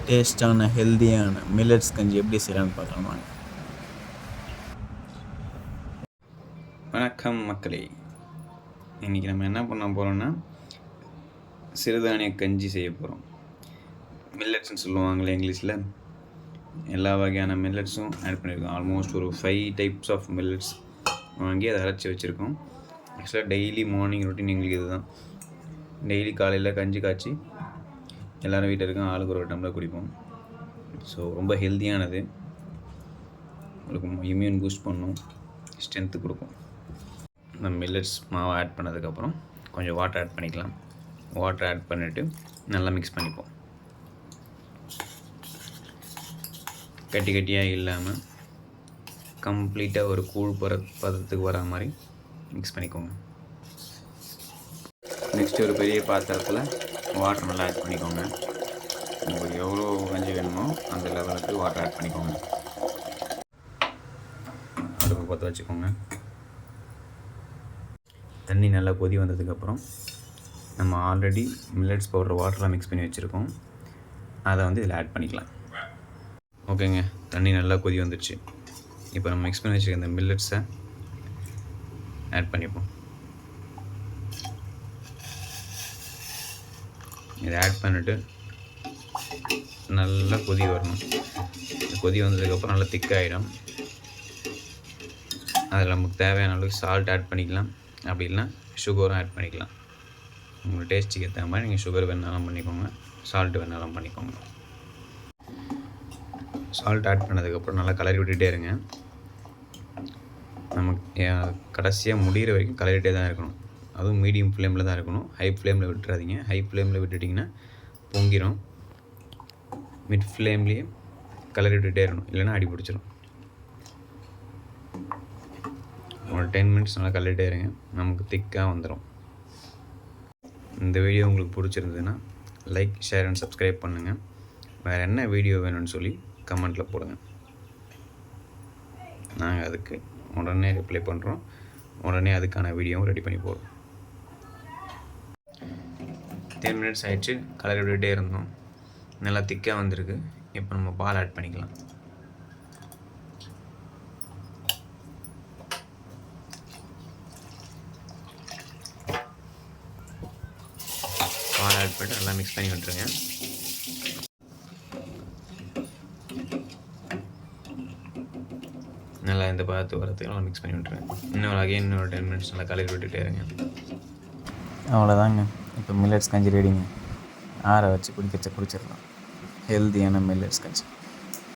டேஸ்டான ஹெல்த்தியான மில்லட்ஸ் கஞ்சி எப்படி செய்யலான்னு பார்க்கலாம் வாங்க. வணக்கம் மக்களே, இன்றைக்கி நம்ம என்ன பண்ண போகிறோம்னா சிறுதானிய கஞ்சி செய்ய போகிறோம். மில்லட்ஸ்னு சொல்லுவாங்களே இங்கிலீஷில், எல்லா வகையான மில்லட்ஸும் ஆட் பண்ணியிருக்கோம். ஆல்மோஸ்ட் ஒரு 5 டைப்ஸ் ஆஃப் மில்லட்ஸ் வாங்கி அதை அரைச்சி வச்சுருக்கோம். ஆக்சுவலாக டெய்லி மார்னிங் ரொட்டீன் எங்களுக்கு இது தான். டெய்லி காலையில் கஞ்சி காய்ச்சி எல்லோரும் வீட்டில் இருக்கோம், ஆளுக்கு ஒரு டம்ளர் குடிப்போம். ஸோ ரொம்ப ஹெல்த்தியானது, உங்களுக்கு இம்யூன் பூஸ்ட் பண்ணும், ஸ்ட்ரென்த்து கொடுக்கும். இந்த மில்லட்ஸ் மாவை ஆட் பண்ணதுக்கப்புறம் கொஞ்சம் வாட்டர் ஆட் பண்ணிக்கலாம். வாட்டர் ஆட் பண்ணிவிட்டு நல்லா மிக்ஸ் பண்ணிப்போம். கட்டி கட்டியாக இல்லாமல் கம்ப்ளீட்டாக ஒரு கூழ் பதத்துக்கு வர மாதிரி மிக்ஸ் பண்ணிக்கோங்க. நெக்ஸ்ட்டு ஒரு பெரிய பாத்திரத்தில் வாட்டர் நல்லா ஆட் பண்ணிக்கோங்க. உங்களுக்கு எவ்வளோ கஞ்சி வேணுமோ அந்த லெவலுக்கு வாட்டர் ஆட் பண்ணிக்கோங்க. அடுப்பு பற்ற வச்சுக்கோங்க. தண்ணி நல்லா கொதி வந்ததுக்கப்புறம் நம்ம ஆல்ரெடி மில்லட்ஸ் பவுடர் வாட்டரில் மிக்ஸ் பண்ணி வச்சுருக்கோம், அதை இதில் ஆட் பண்ணிக்கலாம். ஓகேங்க, தண்ணி நல்லா கொதி வந்துடுச்சு. இப்போ நம்ம மிக்ஸ் பண்ணி வச்சுருக்க இந்த மில்லட்ஸை ஆட் பண்ணிப்போம். இதை ஆட் பண்ணிவிட்டு நல்லா கொதி வரணும். கொதி வந்ததுக்கப்புறம் நல்லா திக்காகிடும். அதில் நமக்கு தேவையான அளவுக்கு சால்ட் ஆட் பண்ணிக்கலாம், அப்படி இல்லைனா சுகரும் ஆட் பண்ணிக்கலாம். உங்கள் டேஸ்ட்டுக்கு ஏற்ற மாதிரி நீங்கள் சுகர் வேணாலும் பண்ணிக்கோங்க, சால்ட் வேணாலும் பண்ணிக்கோங்க. சால்ட் ஆட் பண்ணதுக்கப்புறம் நல்லா கலரி விட்டுகிட்டே இருங்க. நமக்கு கடைசியாக முடிகிற வரைக்கும் கலரிட்டே தான் இருக்கணும். அதுவும் மீடியம் ஃப்ளேமில் தான் இருக்கணும், ஹை ஃப்ளேமில் விட்டுறாதீங்க. ஹை ஃப்ளேமில் விட்டுட்டிங்கன்னா பொங்கிடும். மிட் ஃப்ளேம்லேயே கலரி விட்டுகிட்டே இருக்கணும், இல்லைன்னா அடி பிடிச்சிடும். ஒரு 10 மினிட்ஸ் நல்லா கலரிட்டே இருங்க, நமக்கு திக்காக வந்துடும். இந்த வீடியோ உங்களுக்கு பிடிச்சிருந்ததுன்னா லைக், ஷேர் அண்ட் சப்ஸ்கிரைப் பண்ணுங்கள். வேறு என்ன வீடியோ வேணும்னு சொல்லி கமெண்ட்டில் போடுங்க. நாங்கள் அதுக்கு உடனே ரிப்ளை பண்ணுறோம், உடனே அதுக்கான வீடியோவும் ரெடி பண்ணி போடுறோம். 10 மினிட்ஸ் ஆகிடுச்சு, கலரி விட்டுகிட்டே இருந்தோம், நல்லா திக்காக வந்திருக்கு. இப்போ நம்ம பால் ஆட் பண்ணிக்கலாம். பால் ஆட் பண்ணிட்டு நல்லா மிக்ஸ் பண்ணி விட்டுருங்க. நல்லா இந்த பார்த்து வரத்துக்கு நல்லா மிக்ஸ் பண்ணி விட்டுருங்க. இன்னொரு 10 மினிட்ஸ் நல்லா கலரி விட்டுகிட்டே இருங்க. அவ்வளோதாங்க, இப்போ மில்லட்ஸ் கஞ்சி ரெடிங்க. ஆற வச்சு குடிச்சிடலாம். ஹெல்த்தியான மில்லட்ஸ் கஞ்சி.